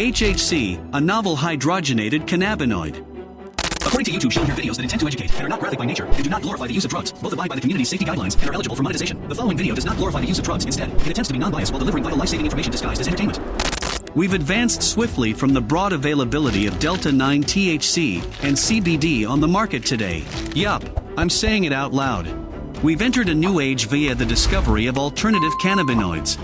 HHC, a novel hydrogenated cannabinoid. According to YouTube, shown here videos that intend to educate and are not graphic by nature and do not glorify the use of drugs, both abide by the community's safety guidelines and are eligible for monetization. The following video does not glorify the use of drugs. Instead, it attempts to be non-biased while delivering vital life-saving information disguised as entertainment. We've advanced swiftly from the broad availability of Delta-9 THC and CBD on the market today. Yup, I'm saying it out loud. We've entered a new age via the discovery of alternative cannabinoids.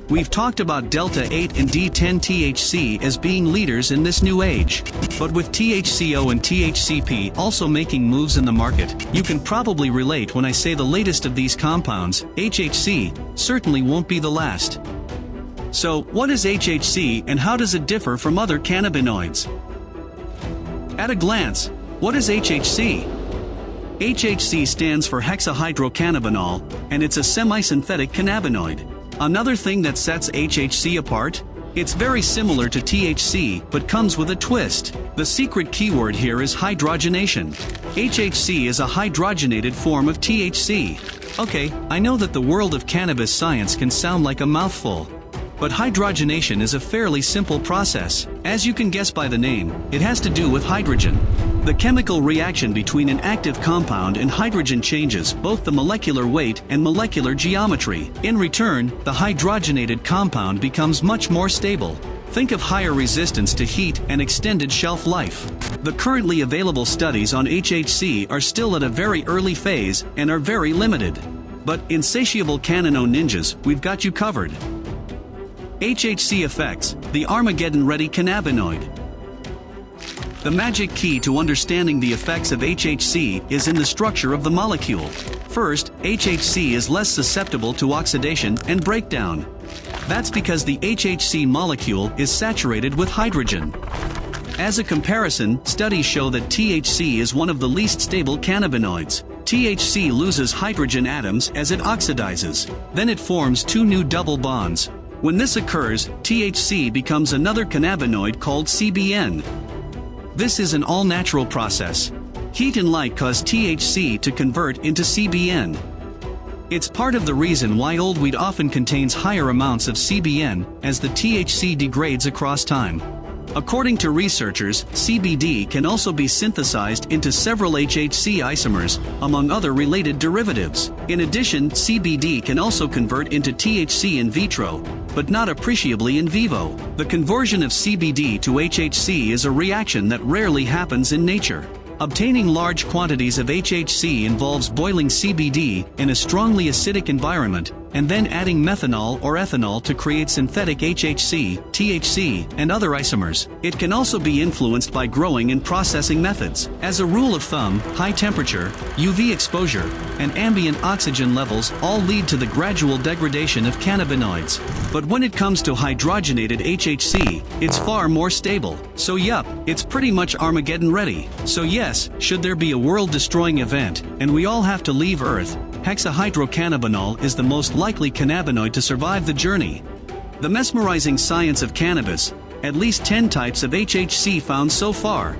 We've talked about Delta-8 and D10 THC as being leaders in this new age. But with THCO and THCP also making moves in the market, you can probably relate when I say the latest of these compounds, HHC, certainly won't be the last. So, what is HHC and how does it differ from other cannabinoids? At a glance, what is HHC? HHC stands for hexahydrocannabinol, and it's a semi-synthetic cannabinoid. Another thing that sets HHC apart? It's very similar to THC, but comes with a twist. The secret keyword here is hydrogenation. HHC is a hydrogenated form of THC. Okay, I know that the world of cannabis science can sound like a mouthful. But hydrogenation is a fairly simple process. As you can guess by the name, it has to do with hydrogen. The chemical reaction between an active compound and hydrogen changes both the molecular weight and molecular geometry. In return, the hydrogenated compound becomes much more stable. Think of higher resistance to heat and extended shelf life. The currently available studies on HHC are still at a very early phase and are very limited. But insatiable Canino ninjas, we've got you covered. HHC Effects, the Armageddon-ready cannabinoid. The magic key to understanding the effects of HHC is in the structure of the molecule. First, HHC is less susceptible to oxidation and breakdown. That's because the HHC molecule is saturated with hydrogen. As a comparison, studies show that THC is one of the least stable cannabinoids. THC loses hydrogen atoms as it oxidizes. Then it forms two new double bonds. When this occurs, THC becomes another cannabinoid called CBN. This is an all-natural process. Heat and light cause THC to convert into CBN. It's part of the reason why old weed often contains higher amounts of CBN as the THC degrades across time. According to researchers, CBD can also be synthesized into several HHC isomers, among other related derivatives. In addition, CBD can also convert into THC in vitro, but not appreciably in vivo. The conversion of CBD to HHC is a reaction that rarely happens in nature. Obtaining large quantities of HHC involves boiling CBD in a strongly acidic environment, and then adding methanol or ethanol to create synthetic HHC, THC, and other isomers. It can also be influenced by growing and processing methods. As a rule of thumb, high temperature, UV exposure, and ambient oxygen levels all lead to the gradual degradation of cannabinoids. But when it comes to hydrogenated HHC, it's far more stable. So yup, it's pretty much Armageddon ready. So yes, should there be a world-destroying event, and we all have to leave Earth, hexahydrocannabinol is the most likely cannabinoid to survive the journey. The mesmerizing science of cannabis, at least 10 types of HHC found so far.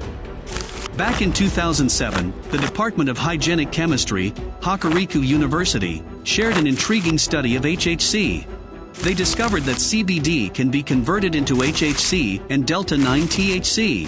Back in 2007, the Department of Hygienic Chemistry, Hokuriku University, shared an intriguing study of HHC. They discovered that CBD can be converted into HHC and Delta-9 THC.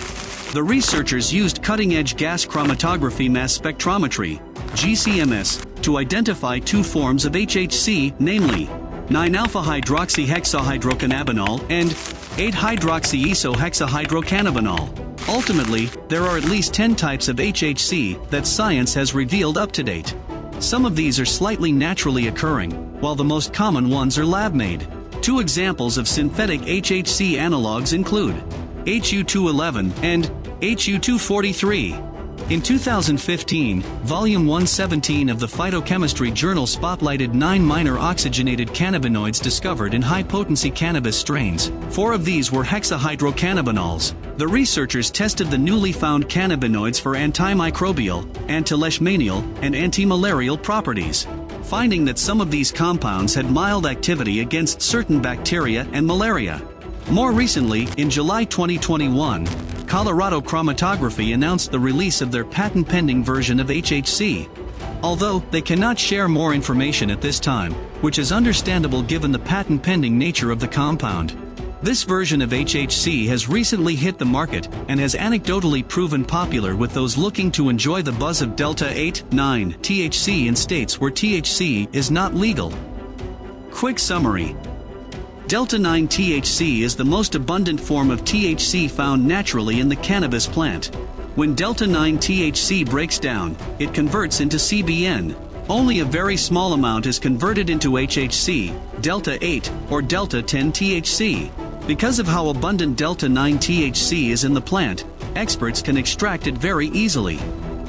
The researchers used cutting-edge gas chromatography mass spectrometry, GCMS, to identify two forms of HHC, namely 9-alpha-hydroxyhexahydrocannabinol and 8-hydroxyisohexahydrocannabinol. Ultimately, there are at least 10 types of HHC that science has revealed up to date. Some of these are slightly naturally occurring, while the most common ones are lab-made. Two examples of synthetic HHC analogs include HU211 and HU243. In 2015, Volume 117 of the Phytochemistry Journal spotlighted 9 minor oxygenated cannabinoids discovered in high-potency cannabis strains. 4 of these were hexahydrocannabinols. The researchers tested the newly found cannabinoids for antimicrobial, anti-leishmanial, and antimalarial properties, finding that some of these compounds had mild activity against certain bacteria and malaria. More recently, in July 2021, Colorado Chromatography announced the release of their patent-pending version of HHC. Although they cannot share more information at this time, which is understandable given the patent-pending nature of the compound. This version of HHC has recently hit the market and has anecdotally proven popular with those looking to enjoy the buzz of Delta 8-9 THC in states where THC is not legal. Quick summary. Delta 9 THC is the most abundant form of THC found naturally in the cannabis plant. When Delta 9 THC breaks down, it converts into CBN. Only a very small amount is converted into HHC, Delta 8, or Delta 10 THC. Because of how abundant Delta 9 THC is in the plant, experts can extract it very easily.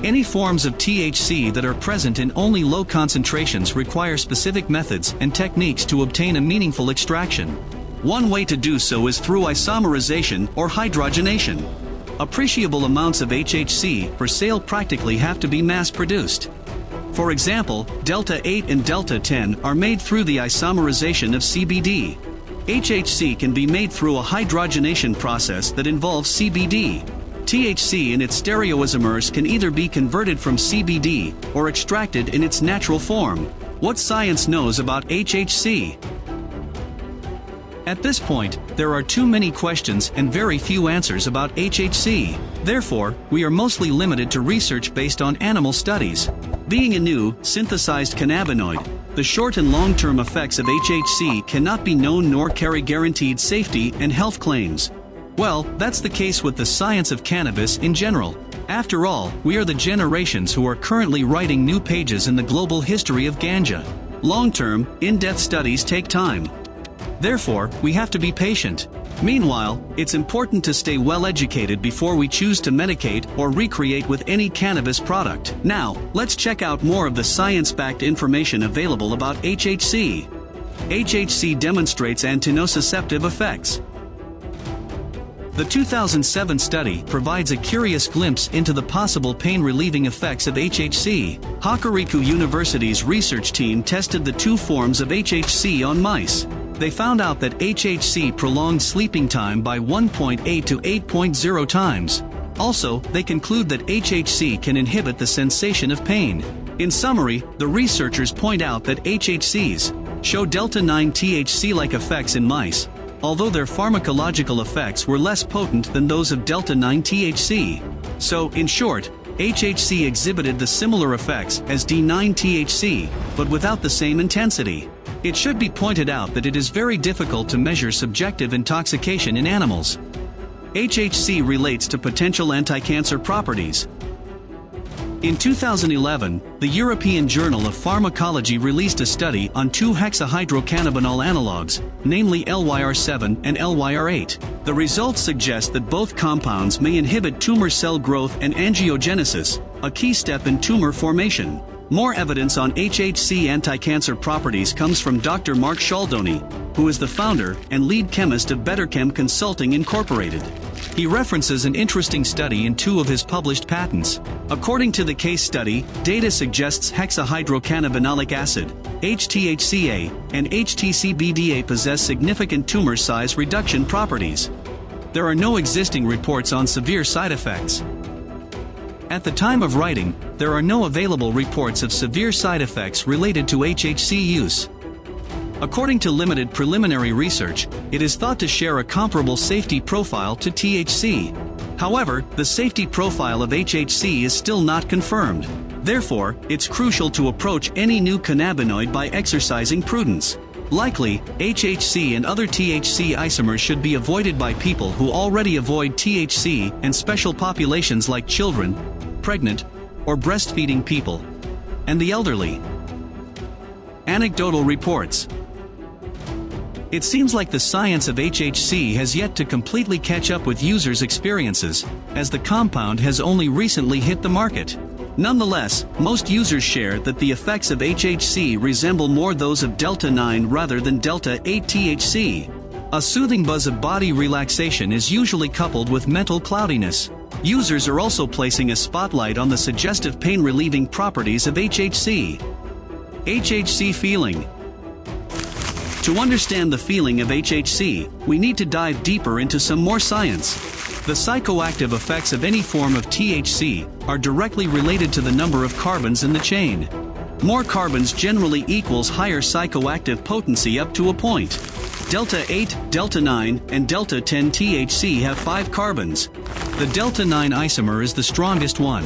Any forms of THC that are present in only low concentrations require specific methods and techniques to obtain a meaningful extraction. One way to do so is through isomerization or hydrogenation. Appreciable amounts of HHC for sale practically have to be mass-produced. For example, Delta 8 and Delta 10 are made through the isomerization of CBD. HHC can be made through a hydrogenation process that involves CBD. THC and its stereoisomers can either be converted from CBD or extracted in its natural form. What science knows about HHC? At this point, there are too many questions and very few answers about HHC. Therefore, we are mostly limited to research based on animal studies. Being a new, synthesized cannabinoid, the short and long-term effects of HHC cannot be known nor carry guaranteed safety and health claims. Well, that's the case with the science of cannabis in general. After all, we are the generations who are currently writing new pages in the global history of ganja. Long-term, in-depth studies take time. Therefore, we have to be patient. Meanwhile, it's important to stay well educated before we choose to medicate or recreate with any cannabis product. Now, let's check out more of the science-backed information available about HHC. HHC demonstrates antinocioceptive effects. The 2007 study provides a curious glimpse into the possible pain-relieving effects of HHC. Hokuriku University's research team tested the two forms of HHC on mice. They found out that HHC prolonged sleeping time by 1.8 to 8.0 times. Also, they conclude that HHC can inhibit the sensation of pain. In summary, the researchers point out that HHCs show Delta 9 THC-like effects in mice, although their pharmacological effects were less potent than those of Delta 9 THC. So, in short, HHC exhibited the similar effects as D9 THC, but without the same intensity. It should be pointed out that it is very difficult to measure subjective intoxication in animals. HHC relates to potential anticancer properties. In 2011, the European Journal of Pharmacology released a study on two hexahydrocannabinol analogues, namely LYR7 and LYR8. The results suggest that both compounds may inhibit tumor cell growth and angiogenesis, a key step in tumor formation. More evidence on HHC anticancer properties comes from Dr. Mark Schaldoni, who is the founder and lead chemist of Betterchem Consulting Incorporated. He references an interesting study in two of his published patents. According to the case study, data suggests hexahydrocannabinolic acid, HTHCA, and HTCBDA possess significant tumor size reduction properties. There are no existing reports on severe side effects. At the time of writing, there are no available reports of severe side effects related to HHC use. According to limited preliminary research, it is thought to share a comparable safety profile to THC. However, the safety profile of HHC is still not confirmed. Therefore, it's crucial to approach any new cannabinoid by exercising prudence. Likely, HHC and other THC isomers should be avoided by people who already avoid THC and special populations like children, pregnant, or breastfeeding people, and the elderly. Anecdotal reports. It seems like the science of HHC has yet to completely catch up with users' experiences, as the compound has only recently hit the market. Nonetheless, most users share that the effects of HHC resemble more those of Delta 9 rather than Delta 8 THC. A soothing buzz of body relaxation is usually coupled with mental cloudiness. Users are also placing a spotlight on the suggestive pain-relieving properties of HHC. HHC feeling. To understand the feeling of HHC, we need to dive deeper into some more science. The psychoactive effects of any form of THC are directly related to the number of carbons in the chain. More carbons generally equals higher psychoactive potency up to a point. Delta 8, Delta 9, and Delta 10 THC have 5 carbons. The Delta 9 isomer is the strongest one.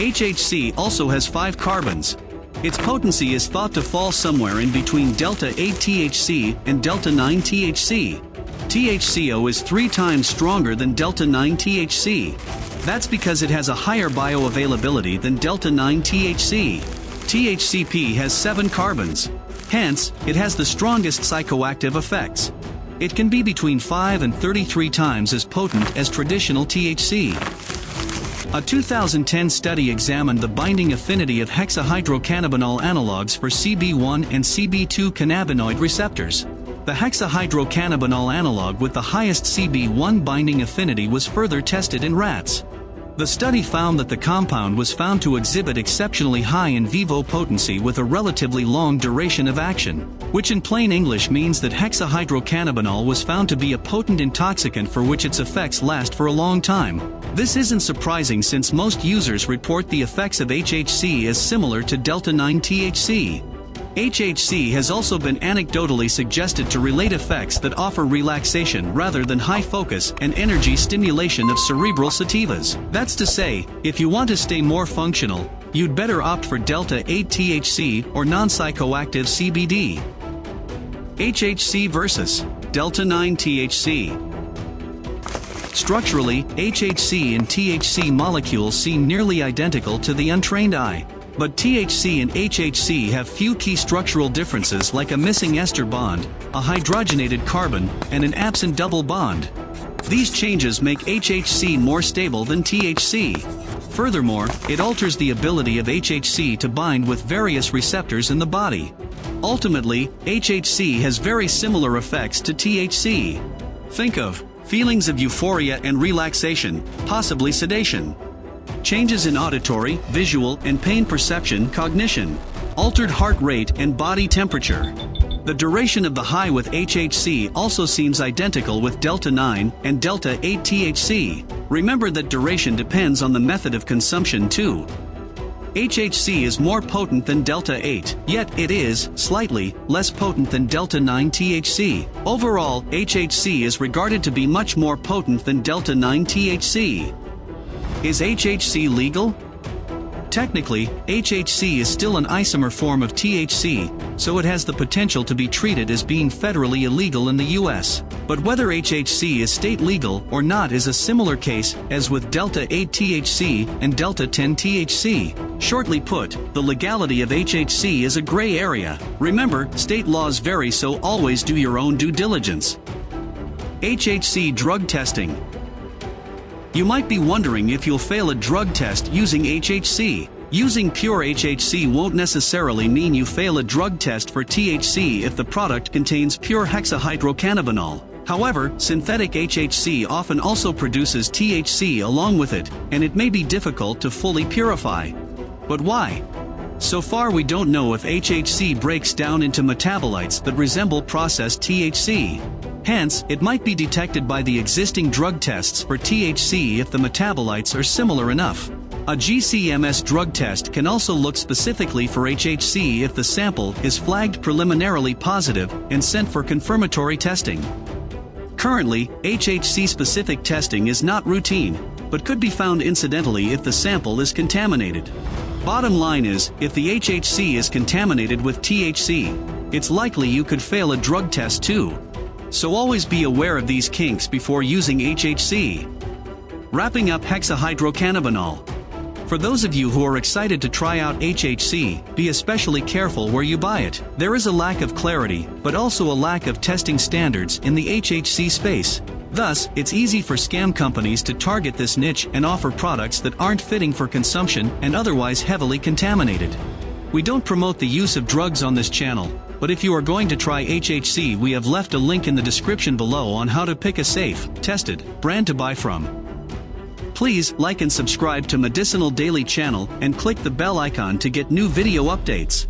HHC also has 5 carbons. Its potency is thought to fall somewhere in between Delta 8 THC and Delta 9 THC. THCO is 3 times stronger than Delta 9 THC. That's because it has a higher bioavailability than Delta 9 THC. THCP has 7 carbons. Hence, it has the strongest psychoactive effects. It can be between 5 and 33 times as potent as traditional THC. A 2010 study examined the binding affinity of hexahydrocannabinol analogs for CB1 and CB2 cannabinoid receptors. The hexahydrocannabinol analog with the highest CB1 binding affinity was further tested in rats. The study found that the compound was found to exhibit exceptionally high in vivo potency with a relatively long duration of action, which in plain English means that hexahydrocannabinol was found to be a potent intoxicant for which its effects last for a long time. This isn't surprising since most users report the effects of HHC as similar to Delta 9 THC. HHC has also been anecdotally suggested to relate effects that offer relaxation rather than high focus and energy stimulation of cerebral sativas. That's to say, if you want to stay more functional, you'd better opt for Delta 8 THC or non-psychoactive CBD. HHC versus Delta 9 THC. Structurally, HHC and THC molecules seem nearly identical to the untrained eye. But THC and HHC have few key structural differences like a missing ester bond, a hydrogenated carbon, and an absent double bond. These changes make HHC more stable than THC. Furthermore, it alters the ability of HHC to bind with various receptors in the body. Ultimately, HHC has very similar effects to THC. Think of feelings of euphoria and relaxation, possibly sedation. Changes in auditory, visual, and pain perception, cognition, altered heart rate and body temperature. The duration of the high with HHC also seems identical with Delta 9 and Delta 8 THC. Remember that duration depends on the method of consumption too. HHC is more potent than Delta 8, yet it is slightly less potent than Delta 9 THC. Overall, HHC is regarded to be much more potent than Delta 9 THC. Is HHC legal? Technically, HHC is still an isomer form of THC, so it has the potential to be treated as being federally illegal in the US. But whether HHC is state legal or not is a similar case as with Delta 8 THC and Delta 10 THC. Shortly put, the legality of HHC is a gray area. Remember, state laws vary, so always do your own due diligence. HHC drug testing. You might be wondering if you'll fail a drug test using HHC. Using pure HHC won't necessarily mean you fail a drug test for THC if the product contains pure hexahydrocannabinol. However, synthetic HHC often also produces THC along with it, and it may be difficult to fully purify. But why? So far we don't know if HHC breaks down into metabolites that resemble processed THC. Hence, it might be detected by the existing drug tests for THC if the metabolites are similar enough. A GCMS drug test can also look specifically for HHC if the sample is flagged preliminarily positive and sent for confirmatory testing. Currently, HHC-specific testing is not routine, but could be found incidentally if the sample is contaminated. Bottom line is, if the HHC is contaminated with THC, it's likely you could fail a drug test too. So always be aware of these kinks before using HHC. Wrapping up hexahydrocannabinol. For those of you who are excited to try out HHC, be especially careful where you buy it. There is a lack of clarity, but also a lack of testing standards in the HHC space. Thus, it's easy for scam companies to target this niche and offer products that aren't fitting for consumption and otherwise heavily contaminated. We don't promote the use of drugs on this channel, but if you are going to try HHC, we have left a link in the description below on how to pick a safe, tested brand to buy from. Please like and subscribe to Medicinal Daily channel and click the bell icon to get new video updates.